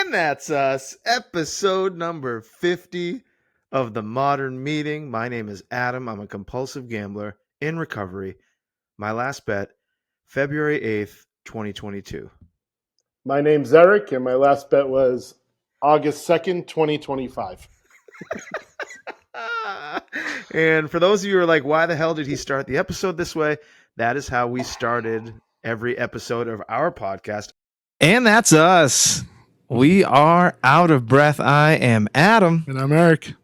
And that's us, episode number 50 of The Modern Meeting. My name is Adam. I'm a compulsive gambler in recovery. My last bet, February 8th, 2022. My name's Eric, and my last bet was August 2nd, 2025. And for those of you who are like, why the hell did he start the episode this way? That is how we started every episode of our podcast. And that's us. We are out of breath. I am Adam. And I'm Eric.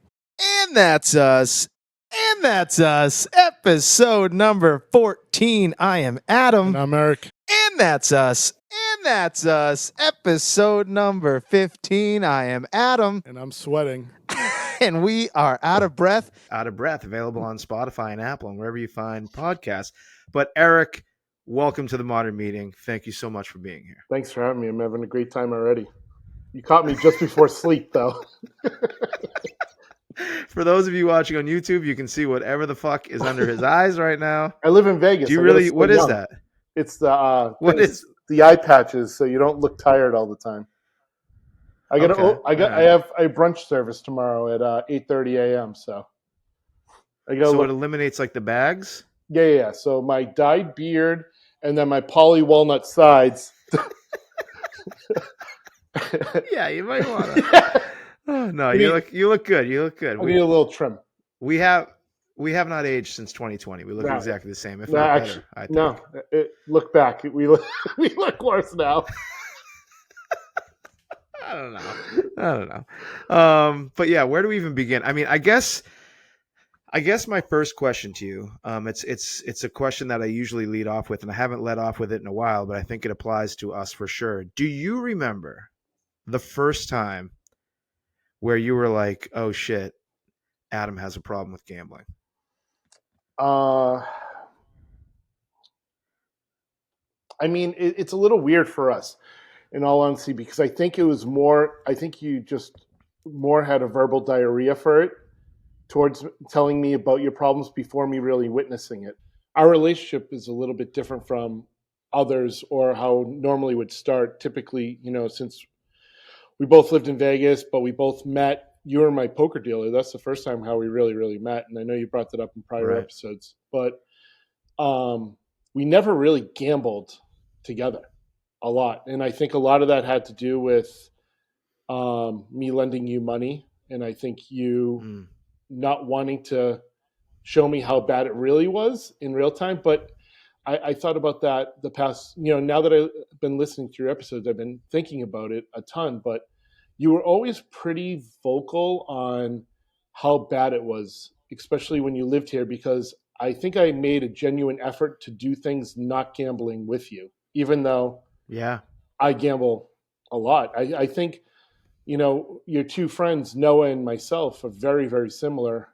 And that's us. And that's us. Episode number 14. I am Adam. And I'm Eric. And that's us. And that's us. Episode number 15. I am Adam. And I'm sweating. And we are out of breath. Out of breath. Available on Spotify and Apple and wherever you find podcasts. But Eric, welcome to the Modern Meeting. Thank you so much for being here. Thanks for having me. I'm having a great time already. You caught me just before sleep, though. For those of you watching on YouTube, you can see whatever the fuck is under his eyes right now. I live in Vegas. Do you really? What is that? It's the what is the eye patches, so you don't look tired all the time. I have brunch service tomorrow at 8:30 a.m. So it eliminates like the bags. Yeah. So my dyed beard and then my poly walnut sides. Yeah, you might want to. Oh, no, you look good. You look good. We need a little trim. We have not aged since 2020. We look exactly the same. If not better, I think. No, look back. We look worse now. I don't know. But yeah, where do we even begin? I mean, I guess my first question to you, it's a question that I usually lead off with, and I haven't led off with it in a while, but I think it applies to us for sure. Do you remember the first time where you were like, oh shit, Adam has a problem with gambling? I mean, it's a little weird for us, in all honesty, because I think you just more had a verbal diarrhea for it towards telling me about your problems before me really witnessing it. Our relationship is a little bit different from others or how normally would start. Typically, since we both lived in Vegas, but we both met. You were my poker dealer. That's the first time how we really, really met. And I know you brought that up in prior episodes. But we never really gambled together a lot. And I think a lot of that had to do with me lending you money. And I think you not wanting to show me how bad it really was in real time. But I thought about that the past, now that I've been listening to your episodes, I've been thinking about it a ton, but you were always pretty vocal on how bad it was, especially when you lived here, because I think I made a genuine effort to do things not gambling with you, even though I gamble a lot. I think, your two friends, Noah and myself, are very, very similar.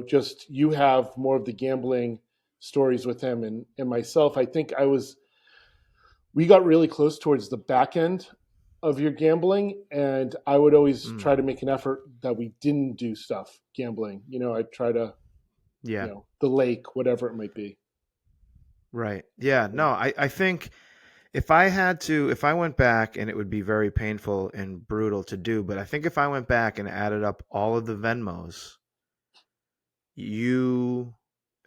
Just you have more of the gambling stories with him and myself. I think we got really close towards the back end of your gambling, and I would always try to make an effort that we didn't do stuff gambling. I'd try to, the lake, whatever it might be. Right. Yeah. No, I think if I went back, and it would be very painful and brutal to do, but I think if I went back and added up all of the Venmos, you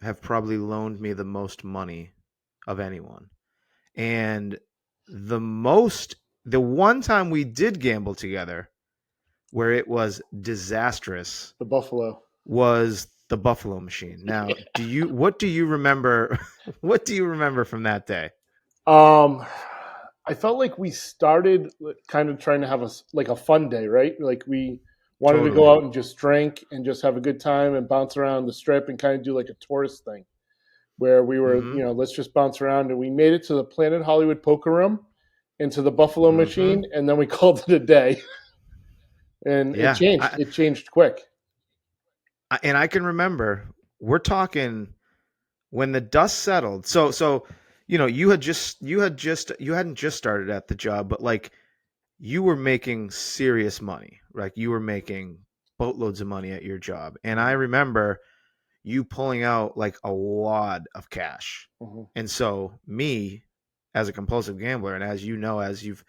have probably loaned me the most money of anyone. And the one time we did gamble together where it was disastrous, was the Buffalo machine. Now, what do you remember? What do you remember from that day? I felt like we started kind of trying to have a fun day, right? Like we wanted to go out and just drink and just have a good time and bounce around the strip and kind of do like a tourist thing where we were, let's just bounce around. And we made it to the Planet Hollywood poker room and to the Buffalo machine. And then we called it a day. And it changed. It changed quick. And I can remember, we're talking when the dust settled. So you hadn't just started at the job, but like you were making serious money. Like you were making boatloads of money at your job. And I remember you pulling out like a wad of cash. And so me, as a compulsive gambler, and as you know, as you've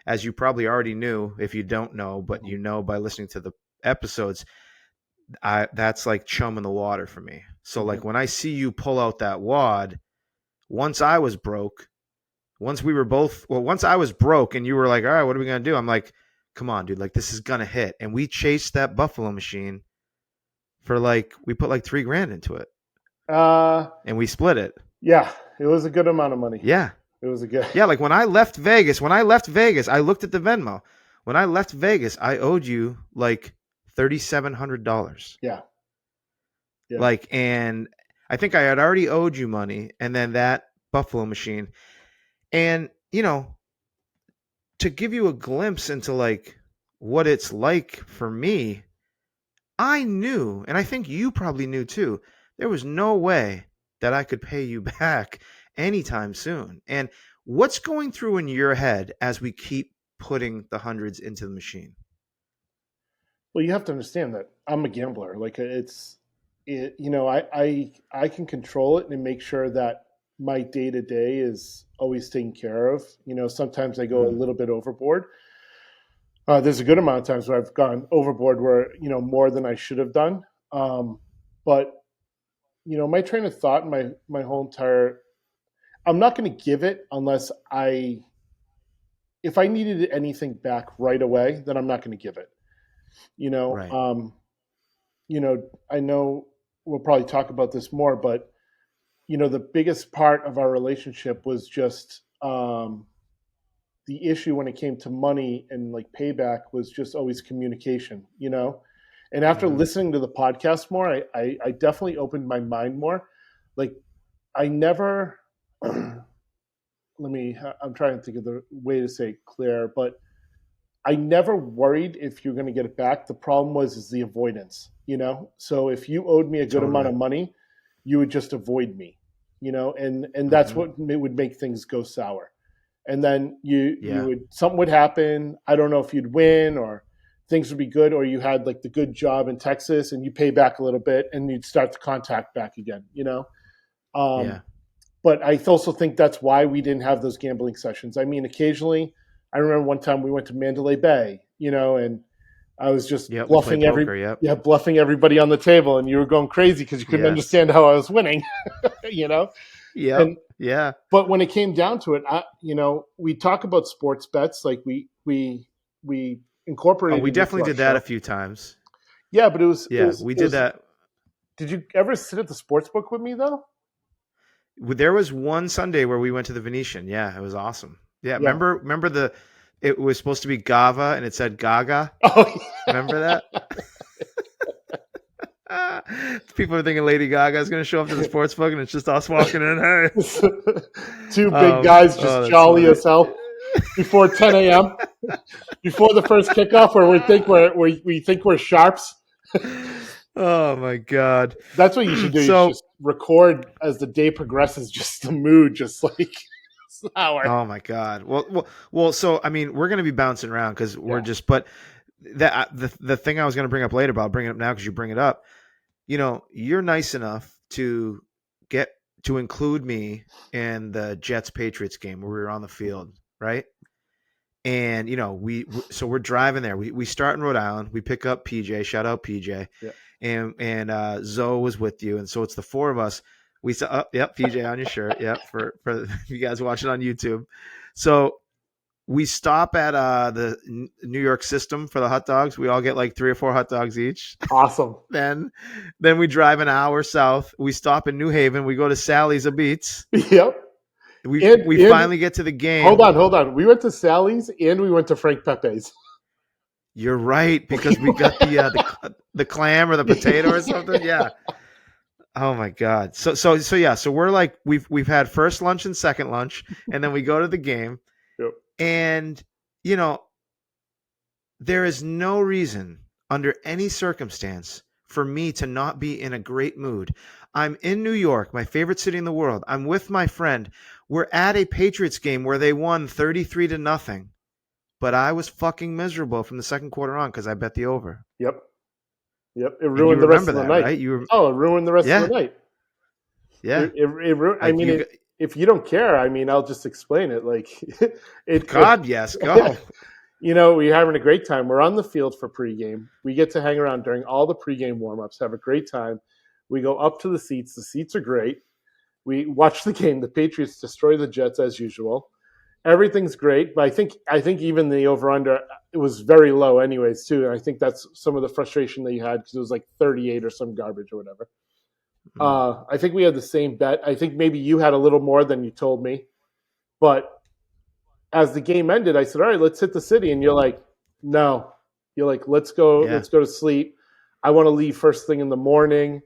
as you probably already knew, if you don't know, but you know by listening to the episodes, that's like chum in the water for me. So Mhm. like when I see you pull out that wad, once I was broke, once I was broke and you were like, all right, what are we gonna do? I'm like, come on, dude, like this is gonna hit. And we chased that buffalo machine for like we put like 3 grand into it Uh, and we split it. yeah, it was a good amount of money. Yeah. It was a good. Yeah, like when I left Vegas, I looked at the Venmo. When I left Vegas, I owed you like $3,700. Yeah, yeah. Like, and I think I had already owed you money, and then that Buffalo machine. And, to give you a glimpse into like what it's like for me, I knew, and I think you probably knew too, there was no way that I could pay you back anytime soon. And what's going through in your head as we keep putting the hundreds into the machine? Well, you have to understand that I'm a gambler. Like I can control it and make sure that my day to day is always taken care of. Sometimes I go a Mm-hmm. little bit overboard. There's a good amount of times where I've gone overboard where more than I should have done. But my train of thought and my whole entire I'm not going to give it unless if I needed anything back right away, then I'm not going to give it. You know, Right. um, I know we'll probably talk about this more, but the biggest part of our relationship was just the issue when it came to money and like payback was just always communication. And after Mm-hmm. listening to the podcast more, I definitely opened my mind more. Like I never. I'm trying to think of the way to say it clear, but I never worried if you're going to get it back. The problem is the avoidance. So if you owed me a good amount Totally. of money, you would just avoid me. And that's Mm-hmm. what would make things go sour. And then you Yeah. would something would happen. I don't know if you'd win or things would be good, or you had like the good job in Texas and you pay back a little bit and you'd start the contact back again. Yeah. Um, but I also think that's why we didn't have those gambling sessions. I mean, occasionally, I remember one time we went to Mandalay Bay, and I was just Yep. We play poker. Yep. bluffing everybody on the table, and you were going crazy because you couldn't Yes. understand how I was winning, you know. Yep. And Yeah. but when it came down to it, we talk about sports bets, like we Oh, incorporated we it into definitely our did that a show. few times. Yeah, but it was it Yeah, was we it did was. that. Did you ever sit at the sports book with me though? There was one Sunday where we went to the Venetian. Yeah, it was awesome. Yeah, Yeah. remember it was supposed to be Gava and it said Gaga. Oh, Remember that? People are thinking Lady Gaga is going to show up to the sports book and it's just us walking in. Hey. two big guys just Oh, that's jolly funny. as hell before 10 a.m. before the first kickoff, where we think we're sharps. Oh my God. That's what you should do. You should So, just record as the day progresses, just the mood, just like sour. oh my God. Well. So I mean, we're going to be bouncing around because we're Yeah. just. But the thing I was going to bring up later, but I'll bring it up now because you bring it up. You're nice enough to get to include me in the Jets Patriots game where we were on the field, right? And so we're driving there. We start in Rhode Island. We pick up PJ. Shout out PJ. Yeah. And Zoe was with you, and so it's the four of us. We saw, oh, yep, PJ on your shirt, yep, for you guys watching on YouTube. So we stop at the New York System for the hot dogs. We all get like 3 or 4 hot dogs each. Awesome. Then we drive an hour south. We stop in New Haven. We go to Sally's a Beats. Yep. We And finally get to the hold game. on. We went to Sally's and we went to Frank Pepe's. You're right, because we got the clam or the potato or something. Yeah. Oh my God. So yeah. So we're like we've had first lunch and second lunch, and then we go to the game, Yep. and you know there is no reason under any circumstance for me to not be in a great mood. I'm in New York, my favorite city in the world. I'm with my friend. We're at a Patriots game where they won 33-0. But I was fucking miserable from the second quarter on because I bet the over. Yep. Yep. It And you ruined the rest remember of the that, night. right? You were, Oh, it ruined the rest of yeah, the night. yeah. I Like mean, you, if you don't care, I mean, I'll just explain it. Like, it God, yes, go. we're having a great time. We're on the field for pregame. We get to hang around during all the pregame warmups, have a great time. We go up to the seats. The seats are great. We watch the game. The Patriots destroy the Jets as usual. Everything's great, but I think even the over under it was very low anyways too. And I think that's some of the frustration that you had because it was like 38 or some garbage or whatever. Mm, I think we had the same bet. I think maybe you had a little more than you told me, but as the game ended, I said, "All right, let's hit the city," and you're like, "No." You're like, yeah. let's go to sleep. I want to leave first thing in the morning."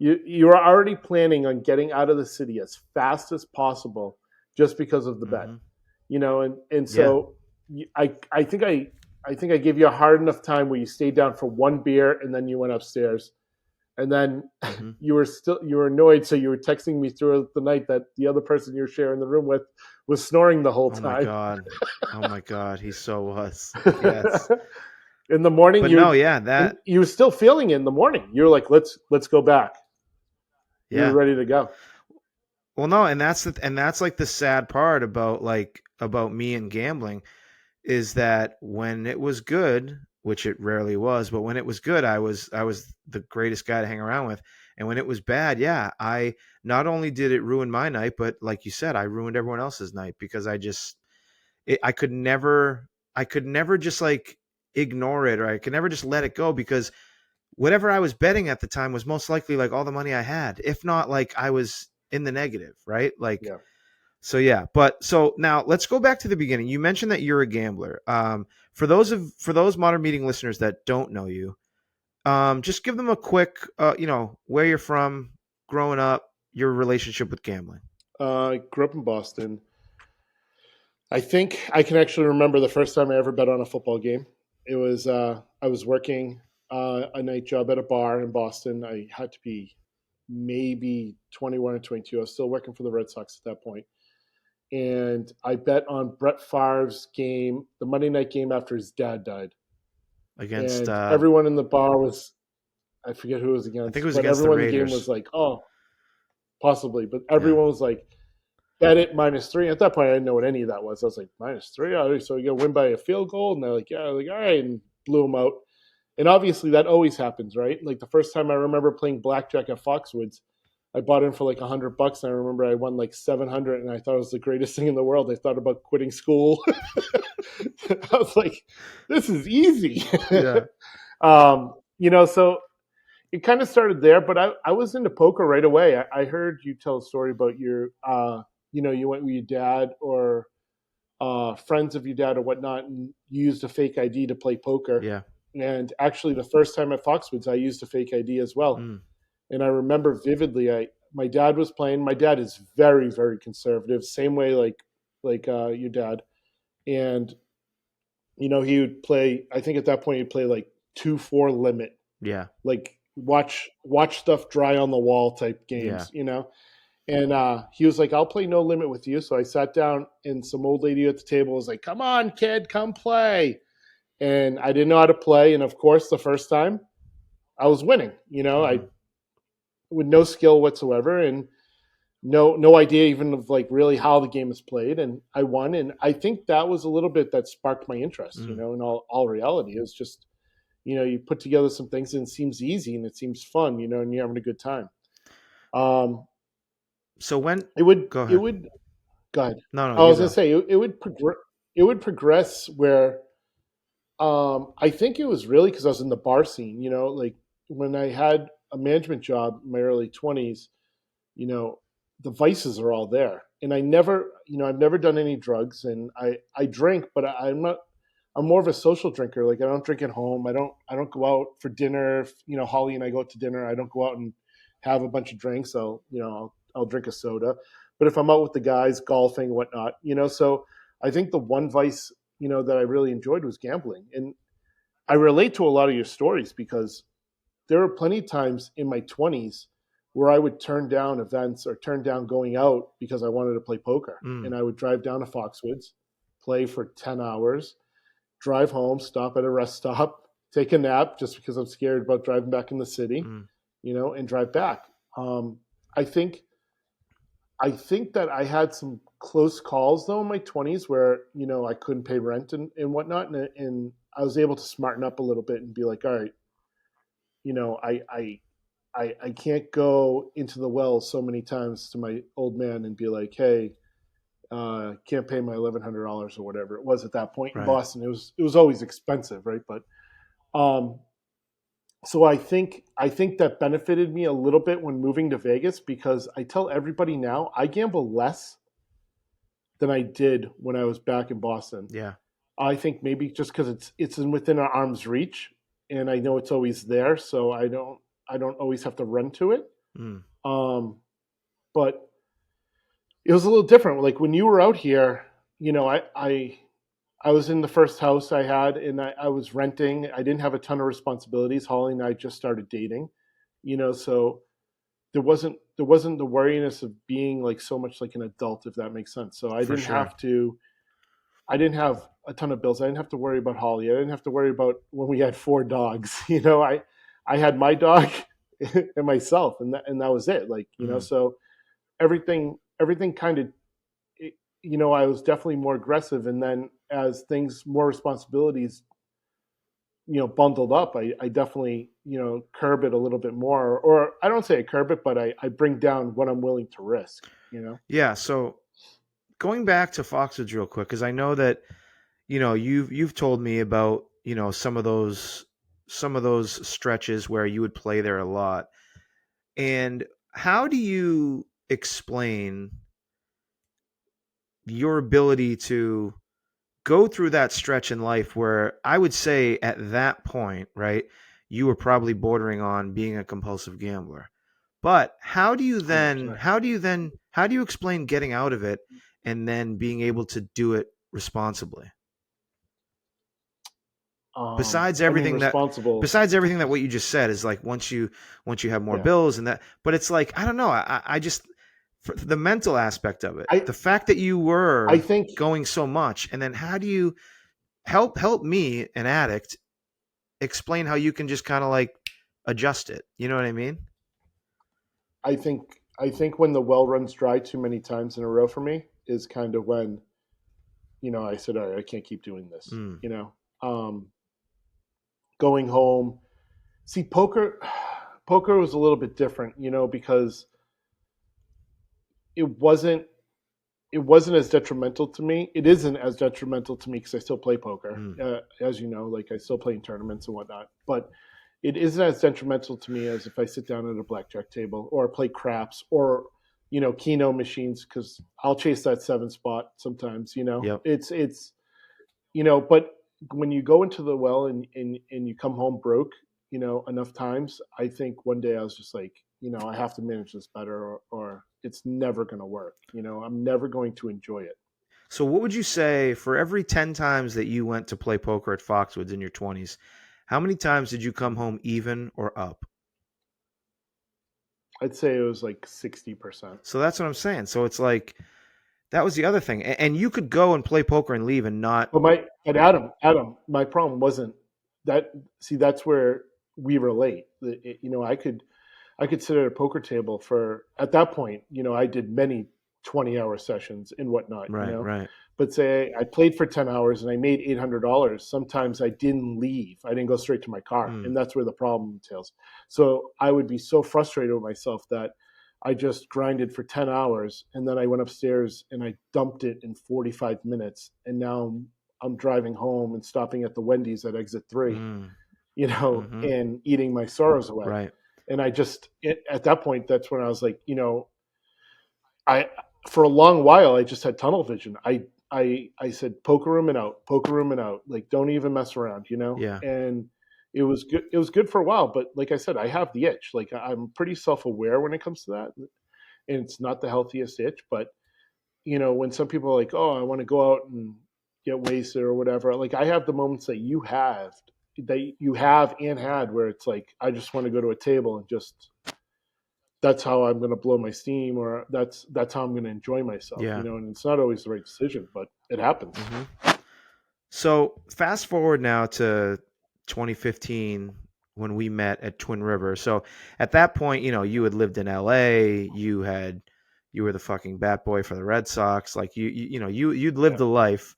You are already planning on getting out of the city as fast as possible just because of the bet, Hmm. and Yeah. so I think I gave you a hard enough time where you stayed down for one beer and then you went upstairs, and then Hmm. you were annoyed, so you were texting me throughout the night that the other person you're sharing the room with was snoring the whole Oh my time. god. Oh my god. He so was. Yes. In the morning, But no, yeah, that you were still feeling it in the morning. You were like, let's go back. You were yeah. ready to go. Well, no, and that's like the sad part about about me and gambling is that when it was good, which it rarely was, but when it was good, I was the greatest guy to hang around with. And when it was bad, yeah, I not only did it ruin my night, but like you said, I ruined everyone else's night because I could never just like ignore it, or I could never just let it go because whatever I was betting at the time was most likely like all the money I had, if not like I was in the negative, right? Like Yeah. so yeah, but so now let's go back to the beginning. You mentioned that you're a gambler. For those modern meeting listeners that don't know you, just give them a quick, where you're from, growing up, your relationship with gambling. I grew up in Boston. I think I can actually remember the first time I ever bet on a football game. It was I was working a night job at a bar in Boston. I had to be maybe 21 or 22. I was still working for the Red Sox at that point. And I bet on Brett Favre's game, the Monday night game after his dad died. Against, And everyone in the bar was, I forget who it was I think it against, was but against the everyone in the game was Raiders. like, oh, possibly. But Yeah. everyone was like, bet it -3. At that point, I didn't know what any of that was. I was like, -3? Oh, so you're going to win by a field goal? And they're like, yeah. Like, all right. And blew them out. And obviously, that always happens, right? Like the first time I remember playing blackjack at Foxwoods, I bought in for like $100. And I remember I won like 700, and I thought it was the greatest thing in the world. I thought about quitting school. I was like, this is easy. Yeah. So it kind of started there, but I was into poker right away. I heard you tell a story about you went with your dad or friends of your dad or whatnot, and you used a fake ID to play poker. Yeah. And actually, the first time at Foxwoods, I used a fake ID as well. Mm. And I remember vividly, my dad was playing. My dad is very, very conservative, same way like your dad. And he would play. I think at that point he'd play like 2-4 limit, Yeah. like watch stuff dry on the wall type Yeah. games. And he was like, I'll play no limit with you. So I sat down, and some old lady at the table was like, come on, kid, come play. And I didn't know how to play. And of course, the first time I was winning, I Hmm. with no skill whatsoever and no idea even of like really how the game is played. And I won. And I think that was a little bit that sparked my interest, Mm. in all reality. It was just, you put together some things and it seems easy and it seems fun, and you're having a good time. Um, So when, it would go it ahead. would go ahead. No, no, I you was gonna go. say it would progress where I think it was really because I was in the bar scene. Like when I had a management job in my early 20s, you know, the vices are all there. And I've never done any drugs, and I drink, but I'm not. I'm more of a social drinker. Like I don't drink at home. I don't go out for dinner. Holly and I go out to dinner. I don't go out and have a bunch of drinks. I'll drink a soda. But if I'm out with the guys, golfing, whatnot, so I think the one vice, that I really enjoyed was gambling. And I relate to a lot of your stories because there were plenty of times in my 20s where I would turn down events or turn down going out because I wanted to play poker. Mm. And I would drive down to Foxwoods, play for 10 hours, drive home, stop at a rest stop, take a nap just because I'm scared about driving back in the city, Mm. and drive back. I think I think that I had some close calls though in my 20s where I couldn't pay rent and whatnot, and I was able to smarten up a little bit and be like, all right, you know, I can't go into the well so many times to my old man and be like, hey, can't pay my $1,100 or whatever it was at that point in Right. Boston. It was always expensive, right? But um, so I think that benefited me a little bit when moving to Vegas because I tell everybody now I gamble less than I did when I was back in Boston. Yeah. I think maybe just because it's within our arm's reach, and I know it's always there, so I don't always have to run to it. Mm. Um, but it was a little different. Like when you were out here, I was in the first house I had, and I was renting. I didn't have a ton of responsibilities. Holly and I just started dating, so there wasn't the worriness of being like so much like an adult, if that makes sense. So I For didn't sure. have to. I didn't have a ton of bills. I didn't have to worry about Holly. I didn't have to worry about when we had four dogs. I had my dog and myself, and that was it. Like Mm. so everything kind of I was definitely more aggressive, and then as things more responsibilities bundled up, I definitely curb it a little bit more, or I don't say I curb it, but I bring down what I'm willing to risk. Yeah. So going back to Foxwoods real quick, because I know that you've told me about some of those stretches where you would play there a lot. And how do you explain your ability to go through that stretch in life where I would say at that point, right, you were probably bordering on being a compulsive gambler. But how do you Oh, then sorry. how do you then how do you explain getting out of it and then being able to do it responsibly? Besides I mean, everything that responsible. besides everything that what you just said is like once you have more Yeah, bills and that, but it's like I don't know, I just for the mental aspect of it, I the fact that you I were think going so much, and then how do you help me, an addict, explain how you can just kind of like adjust it? You know what I mean? I think when the well runs dry too many times in a row for me is kind of when I said, all right, I can't keep doing this. Mm, Going home. See, poker was a little bit different, because it wasn't it wasn't as detrimental to me. It isn't as detrimental to me because I still play poker, mm, as you know, like I still play in tournaments and whatnot. But it isn't as detrimental to me as if I sit down at a blackjack table or play craps or keno machines because I'll chase that seven spot sometimes. yep. But when you go into the well and you come home broke, enough times, I think one day I was just like, I have to manage this better, or it's never going to work. I'm never going to enjoy it. So what would you say for every 10 times that you went to play poker at Foxwoods in your 20s, how many times did you come home even or up? I'd say it was like 60%. So that's what I'm saying. So it's like that was the other thing. And you could go and play poker and leave and not But Adam, my problem wasn't that. See, that's where we relate. I could sit at a poker table for at that point. I did many 20-hour sessions and whatnot. right, right. But say I played for 10 hours and I made $800. Sometimes I didn't leave. I didn't go straight to my car, Mm, and that's where the problem entails. So I would be so frustrated with myself that I just grinded for 10 hours, and then I went upstairs and I dumped it in 45 minutes, and now I'm driving home and stopping at the Wendy's at exit 3, mm, mm-hmm. and eating my sorrows away. Right. And at that point, that's when I was like, I for a long while I just had tunnel vision. I said poker room and out, poker room and out. Like don't even mess around. Yeah. And it was good. It was good for a while, but like I said, I have the itch. Like I'm pretty self aware when it comes to that, and it's not the healthiest itch. But when some people are like, oh, I want to go out and get wasted or whatever. Like I have the moments that you have and had where it's like I just want to go to a table and just that's how I'm going to blow my steam, or that's how I'm going to enjoy myself, Yeah. and it's not always the right decision, but it happens. Hmm. So fast forward now to 2015 when we met at Twin River. So at that point, you had lived in LA, you had, You were the fucking bat boy for the Red Sox. Like you'd lived Yeah. a life,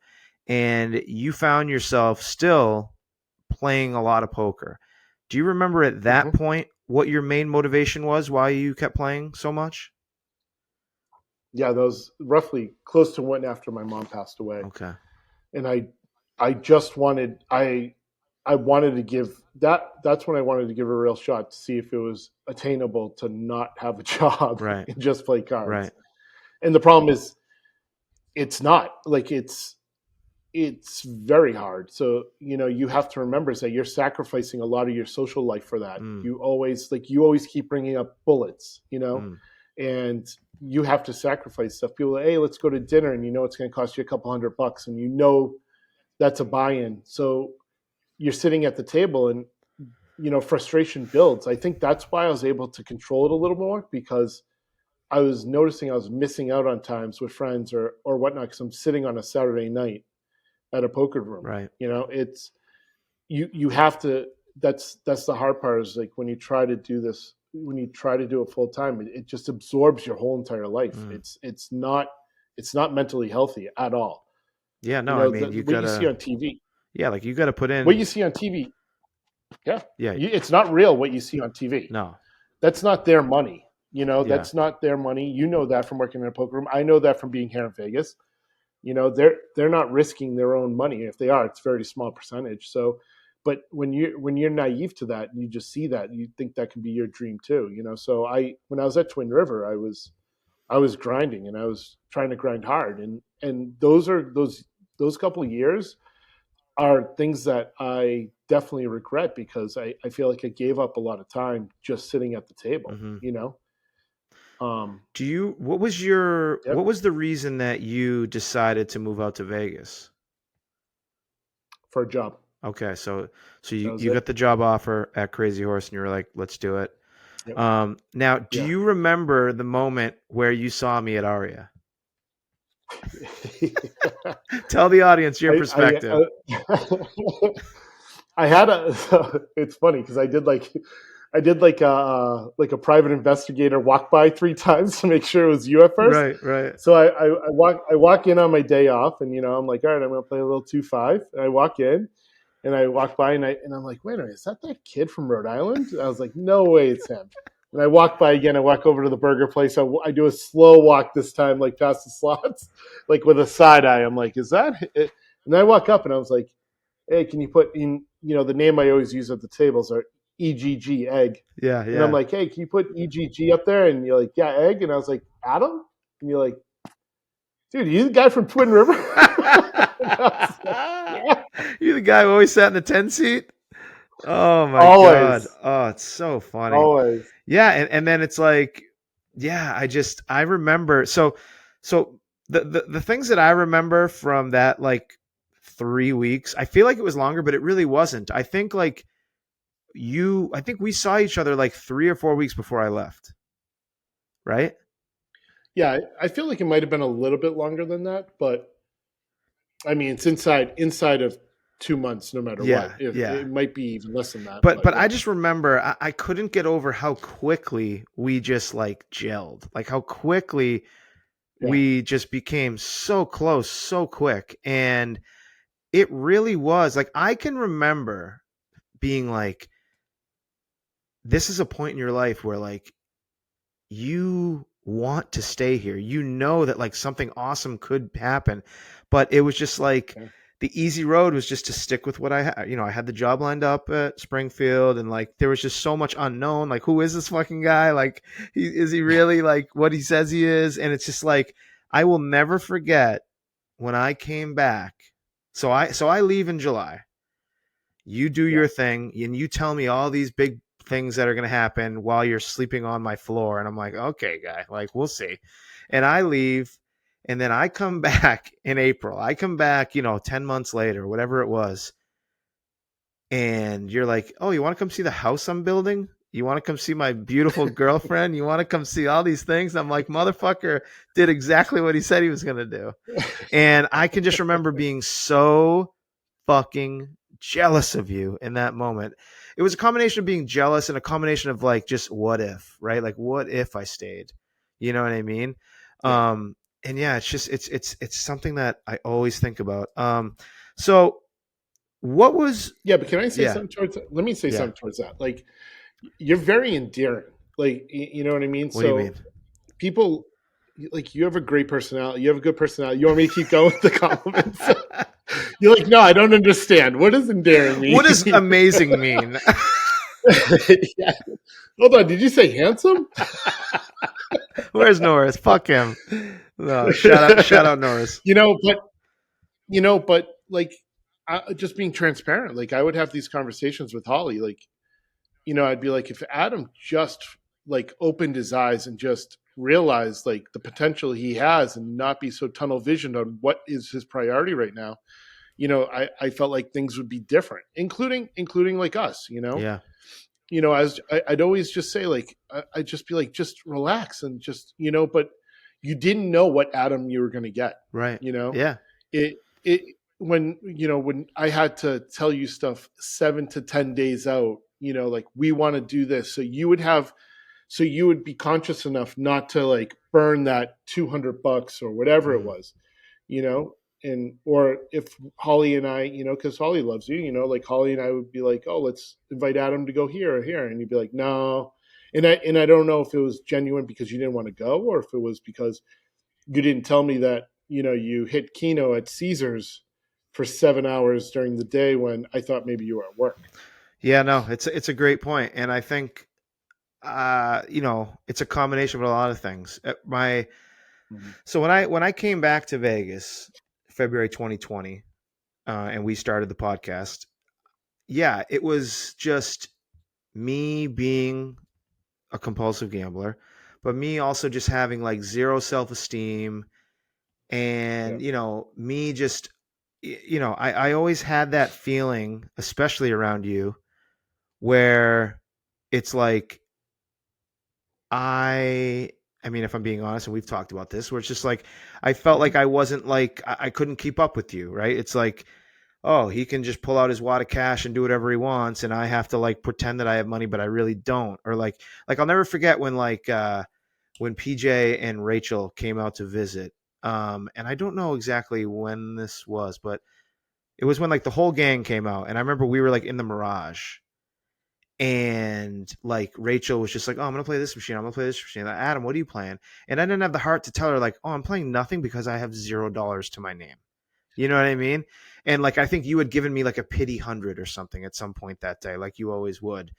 and you found yourself still playing a lot of poker. Do you remember at that Hmm. point what your main motivation was, why you kept playing so much? Yeah, that was roughly close to when after my mom passed away, Okay. and I just wanted I wanted to give that's when I wanted to give a real shot to see if it was attainable to not have a job Right. and just play Right. cards. And the problem is it's not like it's very hard. So, you have to remember is that you're sacrificing a lot of your social life for that. Mm, You always keep bringing up bullets, mm, and you have to sacrifice stuff. People, hey, let's go to dinner, and it's going to cost you a couple $100, and that's a buy-in. So you're sitting at the table, and frustration builds. I think that's why I was able to control it a little more because I was noticing I was missing out on times with friends or whatnot because I'm sitting on a Saturday night at a poker room. right. It's you have to. That's the hard part is like when you try to do this, when you try to do it full time, it just absorbs your whole entire life. Mm. It's not mentally healthy at all. Yeah, no, I mean, What you see on TV, yeah, like you gotta put what in, you see on TV, yeah, yeah, it's not real what you see on TV. no, That's not their money. yeah, That's not their money. You know that from working in a poker room. I know that from being here in Vegas. They're not risking their own money. If they are, it's a very small percentage. So, but when you're naive to that and you just see that, you think that can be your dream too. So when I was at Twin River, I was grinding and I was trying to grind hard, and those couple of years are things that I definitely regret because I feel like I gave up a lot of time just sitting at the table. hmm Um, what yep, was the reason that you decided to move out to Vegas? for a job. Okay, so That you, was you got it. the job offer at Crazy Horse and you were like, let's do it. Yep. Now, do Yeah. you remember the moment where you saw me at Aria? Tell the audience your I perspective. I had a. It's funny because I did like a private investigator walk by 3 times to make sure it was you at first. Right, right. So I walk in on my day off, and I'm like, all right, I'm gonna play a little 2-5. And I walk in, and I walk by, and I'm like, wait a minute, is that kid from Rhode Island? I was like, no way, it's him. And I walk by again. I walk over to the burger place. I do a slow walk this time, like past the slots, like with a side eye. I'm like, is that it? And I walk up, and I was like, hey, can you put in, the name I always use at the tables are EGG, egg. Yeah, And I'm yeah. like, hey, can you put EGG up there? And you're like, yeah, egg. And I was like, Adam? And you're like, dude, are you the guy from Twin River? And I was like, yeah, You the guy who always sat in the 10 seat? Oh my God. always, Oh, it's so funny. always. Yeah, and then it's like, yeah, I remember. So the things that I remember from that like 3 weeks, I feel like it was longer, but it really wasn't. I think we saw each other like 3 or 4 weeks before I left, right? Yeah, I feel like it might have been a little bit longer than that, but I mean, it's inside of 2 months, no matter what. Yeah, If yeah. it might be even less than that, But but I yeah, just remember I couldn't get over how quickly we just like gelled, like how quickly yeah, we just became so close so quick. And it really was like I can remember being like, this is a point in your life where like you want to stay here. You know that like something awesome could happen, but it was just like okay, the easy road was just to stick with what I had. I had the job lined up at Springfield, and like there was just so much unknown. Like, who is this fucking guy? Like, is he really like what he says he is? And it's just like I will never forget when I came back. So I leave in July. You do yeah. your thing, and you tell me all these big things that are going to happen while you're sleeping on my floor. And I'm like, okay, guy, like, we'll see. And I leave, and then I come back in April. I come back, 10 months later, whatever it was. And you're like, oh, you want to come see the house I'm building? You want to come see my beautiful girlfriend? You want to come see all these things? I'm like, motherfucker did exactly what he said he was going to do. And I can just remember being so fucking jealous of you in that moment. It was a combination of being jealous and a combination of like just what if, right? Like what if I stayed? You know what I mean? Yeah. And yeah, it's just it's something that I always think about. So what was Yeah, but can I say yeah something towards that? Let me say yeah something towards that. Like, you're very endearing. Like, you know what I mean? what do you mean? So people, like, you have a great personality. You have a good personality. You want me to keep going with the compliments? You're like, no, I don't understand. What does endearing What does mean? amazing mean? Yeah. Hold on. Did you say handsome? Where's Norris? Fuck him. No, shout out Norris. you know, but but like, just being transparent. Like, I would have these conversations with Holly. Like, I'd be like, if Adam just like opened his eyes and just realized like the potential he has and not be so tunnel visioned on what is his priority right now, I felt like things would be different, including like us, Yeah, as I'd always just say, like, I'd just be like, just relax and just, but you didn't know what Adam you were going to get, right. you know, Yeah, it, when I had to tell you stuff 7 to 10 days out, like, we want to do this. So you would be conscious enough not to like burn that $200 or whatever it mhm. was, you know, and or if Holly and I, because Holly loves you, like Holly and I would be like, oh, let's invite Adam to go here or here, and you'd be like, no, and I don't know if it was genuine because you didn't want to go, or if it was because you didn't tell me that you hit Keno at Caesars for 7 hours during the day when I thought maybe you were at work. Yeah. No, it's a great point, and I think it's a combination of a lot of things. My Mhm. So when I came back to Vegas, February 2020, and we started the podcast, yeah, it was just me being a compulsive gambler, but me also just having like zero self esteem, Yeah, and me just I always had that feeling, especially around you, where it's like I I mean, if I'm being honest, and we've talked about this, where it's just like I felt hmm like I wasn't like I couldn't keep up with you, right? It's like, oh, he can just pull out his wad of cash and do whatever he wants, and I have to like pretend that I have money, but I really don't. Or like I'll never forget when PJ and Rachel came out to visit. And I don't know exactly when this was, but it was when like the whole gang came out, and I remember we were like in the Mirage, and like Rachel was just like, "Oh, I'm gonna play this machine. I'm gonna play this machine." Like, Adam, what are you playing? And I didn't have the heart to tell her like, "Oh, I'm playing nothing because I have $0 to my name." You know what I mean? And like I think you had given me like a pity 100 or something at some point that day, like you always would.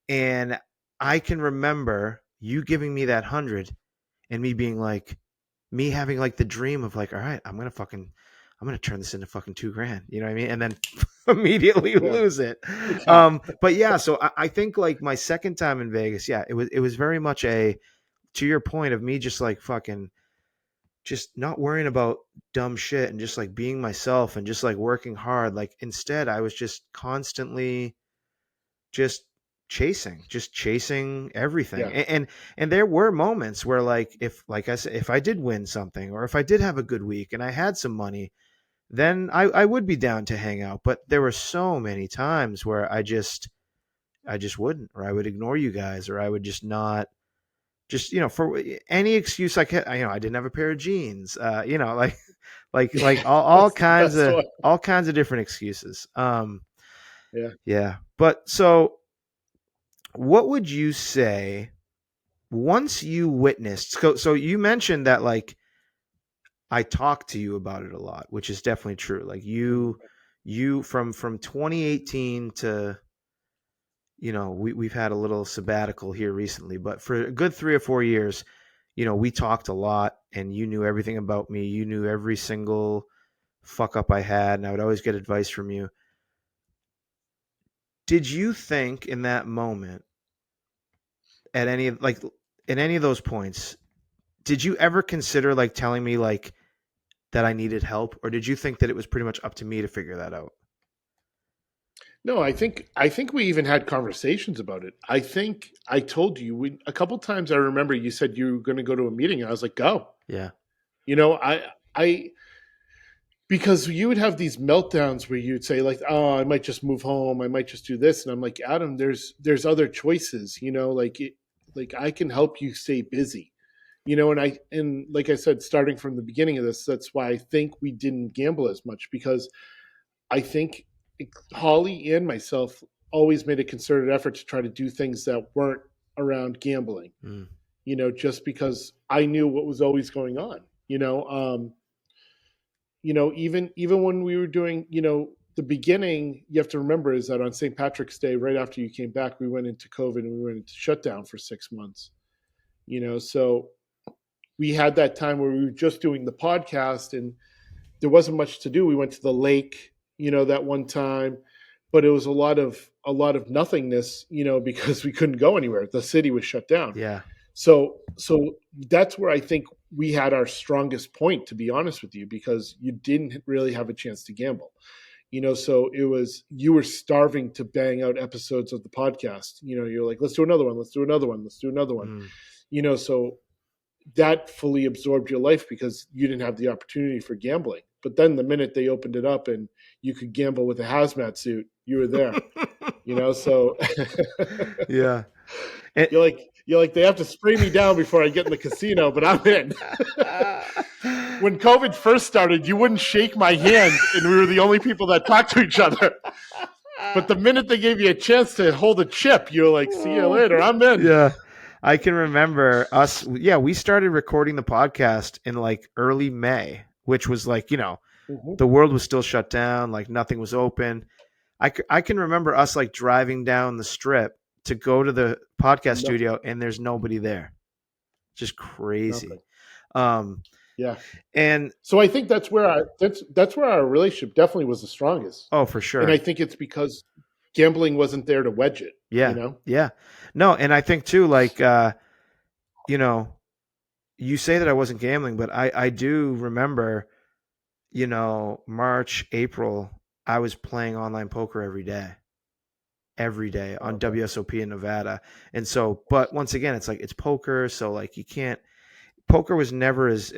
And I can remember you giving me that 100 and me having like the dream of like, all right, I'm gonna turn this into fucking 2 grand. You know what I mean? And then immediately yeah, lose it. yeah, But yeah, so I think like my second time in Vegas, yeah, it was very much a to your point of me just like fucking just not worrying about dumb shit and just like being myself and just like working hard. Like instead, I was just constantly just just chasing everything. yeah, And there were moments where like if like I said, if I did win something or if I did have a good week and I had some money, then I would be down to hang out. But there were so many times where I just wouldn't, or I would ignore you guys, or I would just not just for any excuse I could. I didn't have a pair of jeans, like like that's the best one. all kinds of different excuses. Yeah. Yeah, but so what would you say once you witnessed? So you mentioned that like I talked to you about it a lot, which is definitely true. Like you from 2018 to we've had a little sabbatical here recently, but for a good 3 or 4 years, we talked a lot, and you knew everything about me. You knew every single fuck up I had, and I would always get advice from you. Did you think in that moment, at any like in any of those points, did you ever consider like telling me like that I needed help, or did you think that it was pretty much up to me to figure that out? No, I think we even had conversations about it. I think I told you a couple times. I remember you said you were going to go to a meeting, and I was like, "Go." Yeah. I because you would have these meltdowns where you'd say like, "Oh, I might just move home. I might just do this," and I'm like, "Adam, there's other choices. Like I can help you stay busy. And like I said, starting from the beginning of this, that's why I think we didn't gamble as much, because I think Holly and myself always made a concerted effort to try to do things that weren't around gambling, Mm. just because I knew what was always going on. Even when we were doing, the beginning, you have to remember is that on St. Patrick's Day, right after you came back, we went into COVID and we went into shutdown for 6 months. So we had that time where we were just doing the podcast and there wasn't much to do. We went to the lake, that one time, but it was a lot of nothingness, because we couldn't go anywhere. The city was shut down. Yeah. So that's where I think we had our strongest point, to be honest with you, because you didn't really have a chance to gamble. So it was, you were starving to bang out episodes of the podcast. You're like, let's do another one, let's do another one, let's do another one. Mm. So that fully absorbed your life because you didn't have the opportunity for gambling. But then the minute they opened it up and you could gamble with a hazmat suit, you were there. So Yeah. And, you're like they have to spray me down before I get in the casino, but I'm in. When COVID first started, you wouldn't shake my hand, and we were the only people that talked to each other. But the minute they gave you a chance to hold a chip, you're like, see you later, I'm in. yeah. I can remember us. Yeah, we started recording the podcast in like early May, which was like, Mm-hmm. the world was still shut down, like nothing was open. I can remember us like driving down the strip to go to the podcast Nothing. studio and there's nobody there. Just crazy. Nothing. Um, Yeah. and So I think that's where our relationship definitely was the strongest. oh, for And I sure. think it's because gambling wasn't there to wedge it, you Yeah. know? Yeah. No, and I think too, like, you know, you say that I wasn't gambling, but I do remember, March, April, I was playing online poker every day on Okay. WSOP in Nevada. And so, but once again, it's like, it's poker. So like, you can't, poker was never as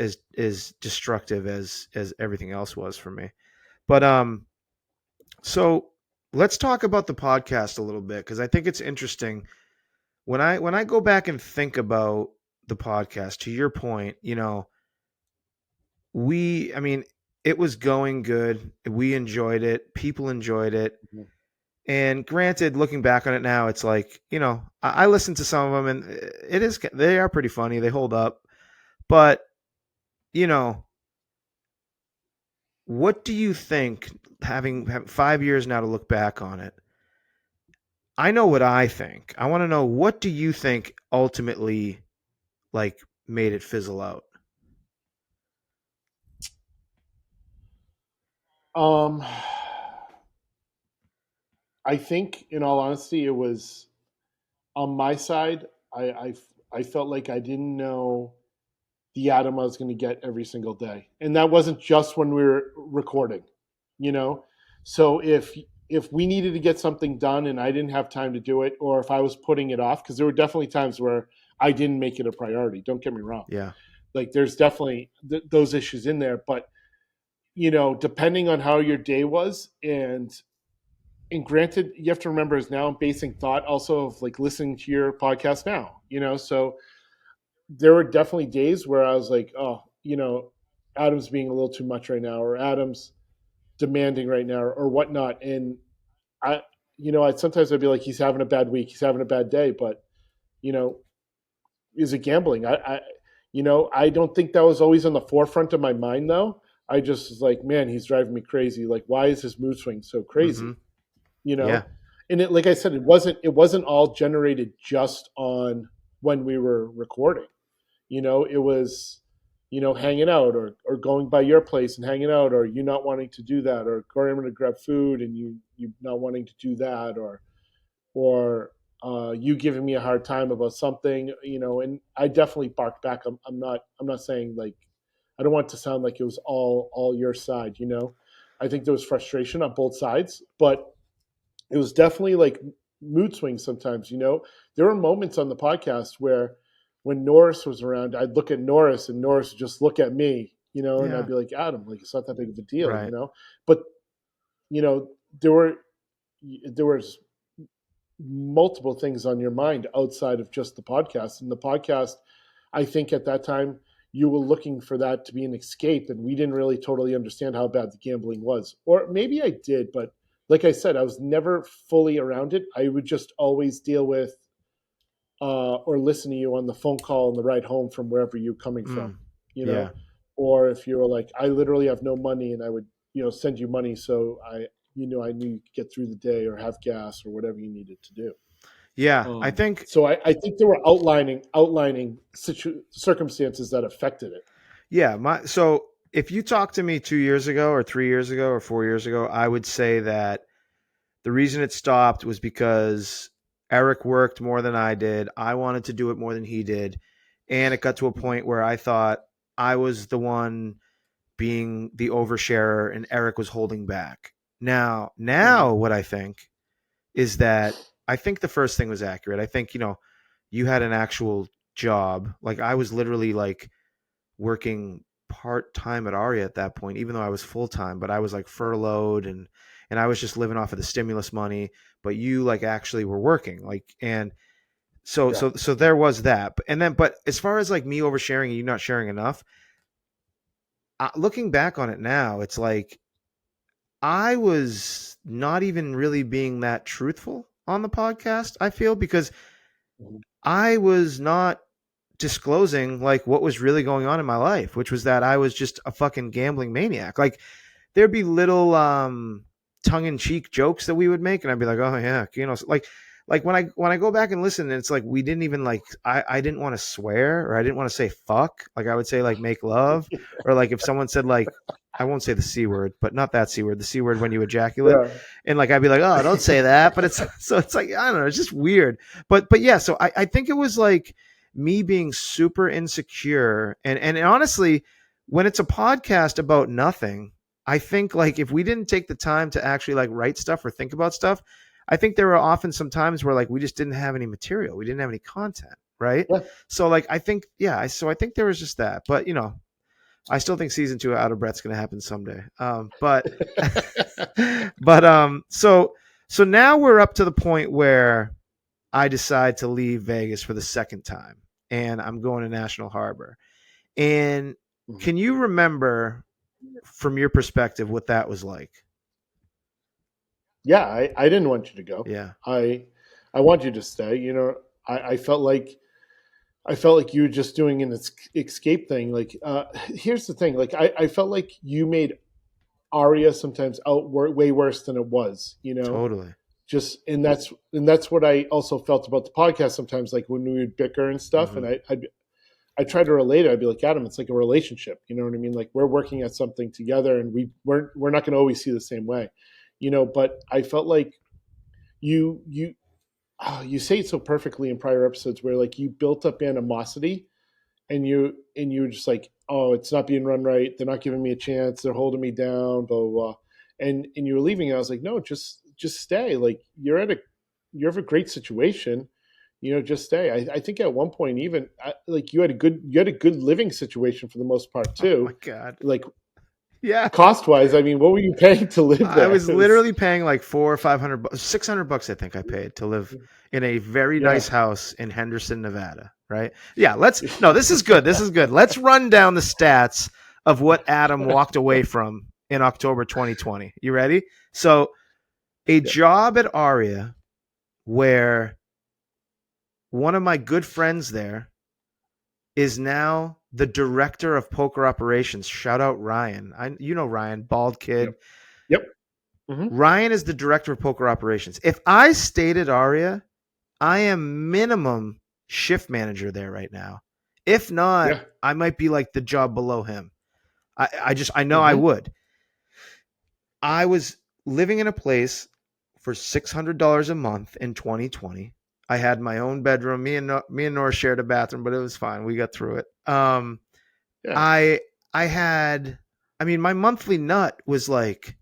destructive as everything else was for me. But, so let's talk about the podcast a little bit. Cause I think it's interesting when I go back and think about the podcast, to your point, I mean, it was going good. We enjoyed it. People enjoyed it. Mhm. And granted, looking back on it now, it's like, I listened to some of them and they are pretty funny. They hold up. But, you know, what do you think, having 5 years now to look back on it? I know what I think. I want to know, what do you think ultimately like made it fizzle out? Um, I think, in all honesty, it was on my side. I felt like I didn't know the Adam I was going to get every single day, and that wasn't just when we were recording, you know. So if we needed to get something done and I didn't have time to do it, or if I was putting it off, because there were definitely times where I didn't make it a priority. Don't get me wrong. Yeah. Like there's definitely those issues in there, but depending on how your day was, and granted, you have to remember is now I'm basing thought also of like listening to your podcast now, so there were definitely days where I was like, oh, Adam's being a little too much right now, or Adam's demanding right now, or whatnot. And I, I'd be like, he's having a bad week, he's having a bad day, but you know, is it gambling? I don't think that was always on the forefront of my mind though. I just was like, man, he's driving me crazy. Like, why is his mood swing so Mm-hmm. crazy? You Yeah. know, and like I said, it wasn't all generated just on when we were recording. It was, hanging out, or going by your place and hanging out, or you not wanting to do that, or going to grab food and you not wanting to do that, or you giving me a hard time about something, and I definitely barked back. I'm not saying like, I don't want it to sound like it was all your side. I think there was frustration on both sides, but it was definitely like mood swings sometimes. There were moments on the podcast where when Norris was around, I'd look at Norris and Norris would just look at me, and I'd Yeah. be like, Adam, like it's not that big of a deal, Right. but you know there were there was multiple things on your mind outside of just the podcast, and the podcast, I think at that time you were looking for that to be an escape, and we didn't really totally understand how bad the gambling was. Or maybe I did, but like I said, I was never fully around it. I would just always deal with or listen to you on the phone call on the ride home from wherever you're coming from, Mm, you yeah. know, or if you were like, I literally have no money, and I would, send you money so I knew you could get through the day or have gas or whatever you needed to do. Yeah. I think, So I think there were outlining circumstances that affected it. yeah. So if you talked to me 2 years ago or 3 years ago or 4 years ago, I would say that the reason it stopped was because Eric worked more than I did. I wanted to do it more than he did. And it got to a Mhm. point where I thought I was the one being the oversharer and Eric was holding back. Now Mhm. what I think is that I think the first thing was accurate. I think, you had an actual job. Like I was literally like working part time at Aria at that point, even though I was full time, but I was like furloughed and I was just living off of the stimulus money. But you like actually were working, like, and so Yeah. there was that. But as far as like me oversharing and you not sharing enough, looking back on it now, it's like I was not even really being that truthful on the podcast. I feel because Mhm. I was not disclosing like what was really going on in my life, which was that I was just a fucking gambling maniac. Like there'd be little tongue-in-cheek jokes that we would make and I'd be like, oh yeah, like when I go back and listen, and it's like we didn't even like I didn't want to swear or I didn't want to say fuck. Like I would say like make love, or like if someone said like, I won't say the C word, but not that C word, the C word when you ejaculate. Yeah. And like I'd be like, oh, don't say that. But it's so it's like, I don't know, it's just weird. But yeah, so I think it was like me being super insecure, and honestly, when it's a podcast about nothing, I think like if we didn't take the time to actually like write stuff or think about stuff, I think there were often some times where like we just didn't have any material, we didn't have any content, right? Yeah. So like I think, yeah, so I think there was just that. But I still think season 2 of Out of Breath's going to happen someday. But so now we're up to the point where I decide to leave Vegas for the second time, and I'm going to National Harbor. And Mhm. can you remember from your perspective what that was like? Yeah, I didn't want you to go. Yeah, I I want you to stay. I I felt like you were just doing an escape thing. Like, here's the thing. Like, I felt like you made Aria sometimes out way worse than it was. totally. Just and that's what I also felt about the podcast sometimes. Like when we would bicker and stuff, and Hmm. I try to relate it. I'd be like, Adam, it's like a relationship. You know what I mean? Like we're working at something together, and we're not going to always see the same way. But I felt like you you say it so perfectly in prior episodes where like you built up animosity, and you were just like, oh, it's not being run right. They're not giving me a chance. They're holding me down. Blah blah blah. And you were leaving. And I was like, no, just stay. Like you have a great situation. Just stay. I think at one point even like you had a good living situation for the most part Oh my too. god. Like Yeah. cost wise, I mean, what were you paying to live I there? was It was literally paying like 400 or 500 $600 I think I paid to live in a very yeah. nice house in Henderson, Nevada, right? Yeah, let's no, this is good. This is good. Let's run down the stats of what Adam walked away from in October 2020. You ready? So, a Yeah. job at Aria where one of my good friends there is now the director of poker operations. Shout out Ryan. You know Ryan, bald Yep. kid. Yep. Hmm. Ryan is the director of poker operations. If I stayed at Aria, I am minimum shift manager there right now. If not, Yeah. I might be like the job below him. I know I Hmm. would. I was living in a place for $600 a month in 2020. I had my own bedroom. Me and Nora shared a bathroom, but it was fine. We got through it. Yeah. I I had, I mean, my monthly nut was like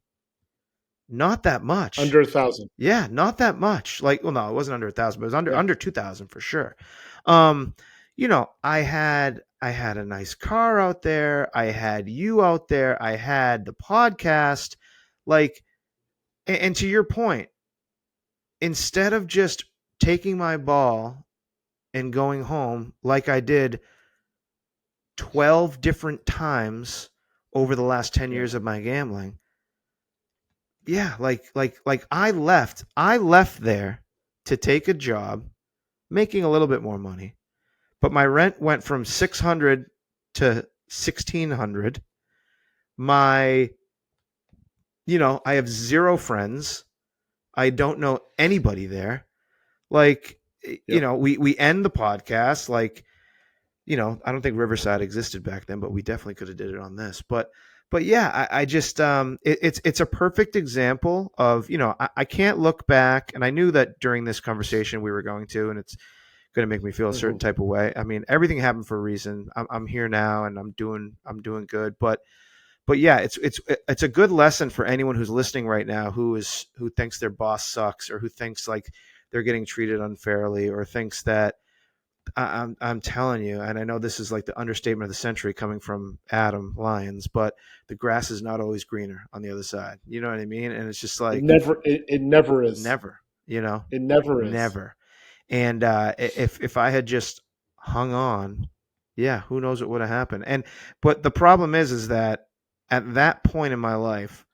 not that much. Under 1,000. Yeah, not that much. Like, well, no, it wasn't under 1,000, but it was under Yeah. under 2,000 for sure. Um, I had a nice car out there. I had you out there. I had the podcast. Like, and to your point, instead of just taking my ball and going home like I did 12 different times over the last 10 Yeah. years of my gambling. Yeah, like I left there to take a job making a little bit more money, but my rent went from 600 to 1600. My I have zero friends. I don't know anybody there. Like, Yep. we end the podcast like, I don't think Riverside existed back then, but we definitely could have did it on this. But yeah, I just it's a perfect example of, I can't look back, and I knew that during this conversation we were going to, and it's going to make me feel a certain Hmm. type of way. I mean, everything happened for a reason. I'm here now, and I'm doing good. But yeah, it's a good lesson for anyone who's listening right now who thinks their boss sucks, or who thinks like they're getting treated unfairly, or thinks that I'm telling you, and I know this is like the understatement of the century coming from Adam Lyons, but the grass is not always greener on the other side. You know what I mean? And it's just like It never is. never, you know, It never is. never. And if I had just hung on, yeah, who knows what would have happened. But the problem is that at that point in my life,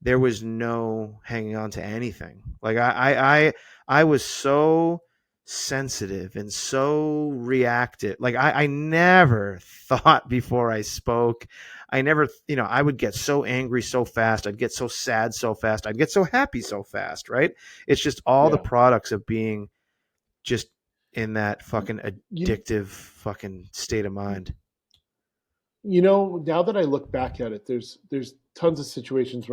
there was no hanging on to anything. Like I was so sensitive and so reactive. Like I never thought before I spoke. I never, I would get so angry so fast. I'd get so sad so fast. I'd get so happy so fast. Right? It's just all the Yeah. products of being just in that fucking You addictive fucking state of mind. now that I look back at it, there's tons of situations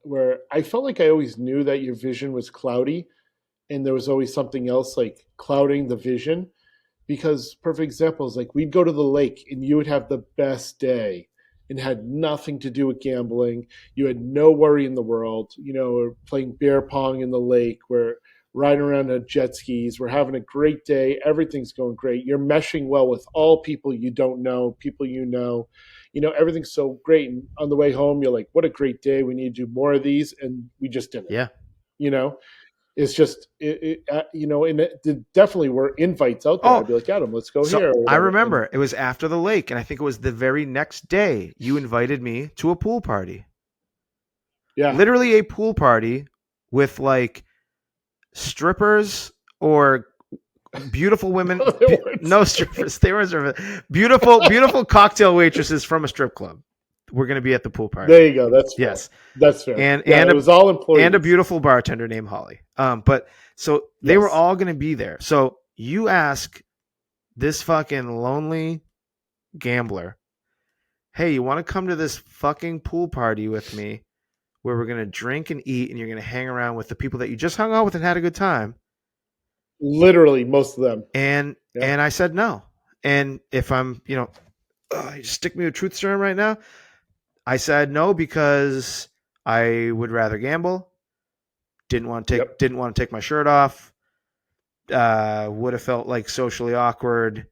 where I felt like I always knew that your vision was cloudy, and there was always something else like clouding the vision. Because perfect example is like we'd go to the lake and you would have the best day and had nothing to do with gambling. You had no worry in the world. We're playing bear pong in the lake. We're riding around on jet skis. We're having a great day. Everything's going great. You're meshing well with all people you don't know, people you know. Everything's so great. And on the way home, you're like, what a great day. We need to do more of these. And we just didn't. Yeah. You know, it's just and definitely were invites out there. Oh, I'd be like, Adam, let's go so here or I whatever. And remember it was after the lake, and I think it was the very next day you invited me to a pool party. yeah. Literally a pool party with like strippers or beautiful women. No, they weren't. No strippers. They were strippers. Beautiful cocktail waitresses from a strip club. We're going to be at the pool party. There you go. That's fair. Yes. That's fair. and Yeah, and it a was all and a employees. beautiful bartender named Holly. But so they were Yes. all going to be there. So you ask this fucking lonely gambler, "Hey, you want to come to this fucking pool party with me, where we're going to drink and eat, and you're going to hang around with the people that you just hung out with and had a good time?" Literally, most of them. And Yeah. and I said no. And if I'm, you stick me with truth serum right now, I said no because I would rather gamble. Yep. Didn't want to take my shirt off. Would have felt like socially awkward.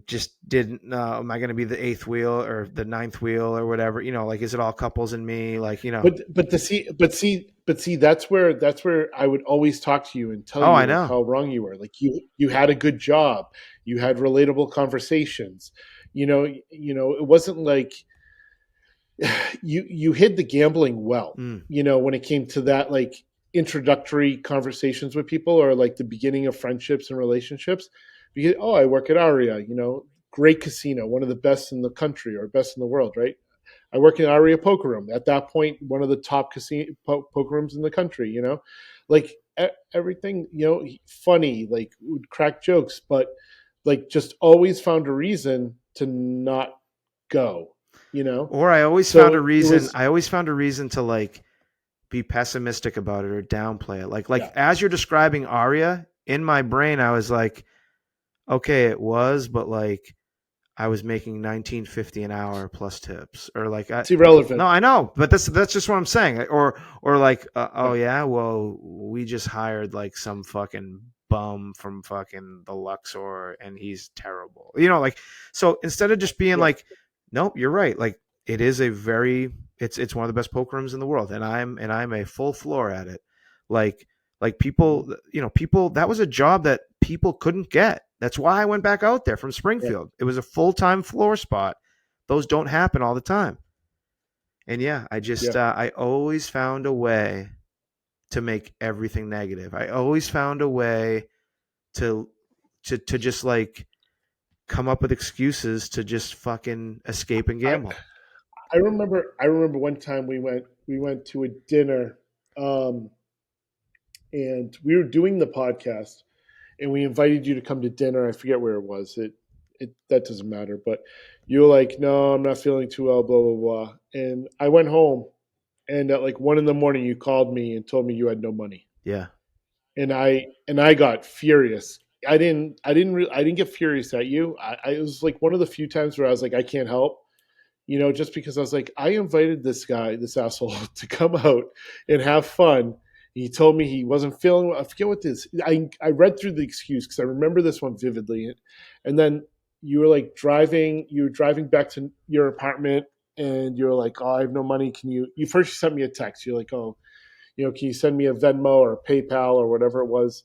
Just didn't know. Am I going to be the eighth wheel or the ninth wheel or whatever? Like, is it all couples and me? Like, But see, that's where I would always talk to you and tell oh, you I like know. how wrong you were. Like you had a good job, you had relatable conversations. It wasn't like you hid the gambling well. Mm, When it came to that like introductory conversations with people or like the beginning of friendships and relationships. Because I work at Aria, great casino, one of the best in the country or best in the world, right? I work in Aria Poker Room. At that point, one of the top casino poker rooms in the country. Like everything. Funny, like would crack jokes, but like just always found a reason to not go. or I always So found a it reason. was I always found a reason to like be pessimistic about it or downplay it. Like yeah. as you're describing Aria, in my brain, I was like, okay, it was, but like I was making 19.50 an hour plus tips, or like It's irrelevant. no, I know, but that's just what I'm saying. Or like, oh Yeah. yeah, well, we just hired like some fucking bum from fucking the Luxor, and he's terrible. Like, so instead of just being Yeah. like, nope, you're right. Like, it is a very, it's one of the best poker rooms in the world, and I'm a full floor at it. Like Mhm. people, people, that was a job that people couldn't get. That's why I went back out there from Yeah. Springfield. It was a full-time floor spot. Those don't happen all the time. And yeah, Yeah. I always found a way to make everything negative. I always found a way to to just like come up with excuses to just fucking escape and I, gamble. I remember one time we went to a dinner, um, and we were doing the podcast, and we invited you to come to dinner. I forget where it was. It that doesn't matter. But you were like, no, I'm not feeling too well. Blah blah blah. And I went home, and at like 1 in the morning, you called me and told me you had no money, Yeah. and I got furious. I didn't get furious at you. It was like one of the few times where I was like, I can't help, just because I was like, I invited this guy, this asshole, to come out and have fun. He told me he wasn't feeling well. I forget what this. I read through the excuse because I remember this one vividly, and then you were like driving. You were driving back to your apartment, and you were like, "Oh, I have no money. Can you?" You first sent me a text. You're like, "Oh, can you send me a Venmo or a PayPal or whatever it was?"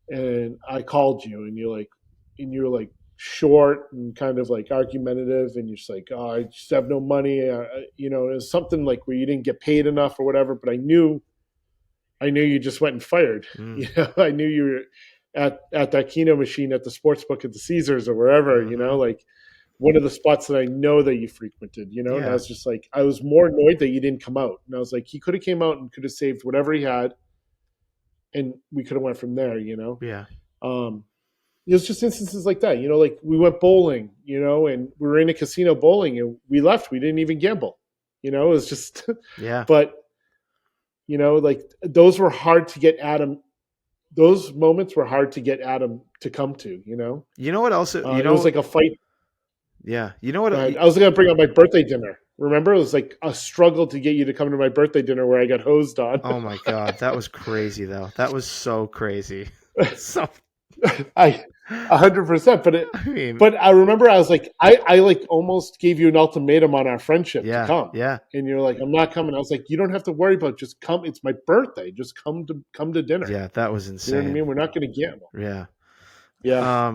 And I called you, and you're like short and kind of like argumentative, and you're just like, oh, I just have no money. It was something like where you didn't get paid enough or whatever. But I knew you just went and fired. Mm. I knew you were at that Keno machine at the sports book at the Caesars or wherever. Mm-hmm. Like one of the spots that I know that you frequented. And I Yeah. was just like, I was more annoyed that you didn't come out, and I was like, he could have came out and could have saved whatever he had, and we could have went from there. Yeah. Um, it was just instances like that, like we went bowling, and we were in a casino bowling, and we left. We didn't even gamble. It was just, Yeah. but like those were hard to get Adam. Those moments were hard to get Adam to come to. You know what else? It was like a fight. Yeah. You know what? Go ahead. I was going to bring up my birthday dinner. Remember, it was like a struggle to get you to come to my birthday dinner where I got hosed on. Oh my God. That was crazy, though. That was so crazy. So, I 100%. I mean, But I remember I was like, I like almost gave you an ultimatum on our friendship to yeah. come, Yeah. and you're like, I'm not coming. I was like, you don't have to worry about it. Just come. It's my birthday. Just come to dinner. Yeah. That was You know what I insane. mean? We're not going to gamble. Yeah. Yeah.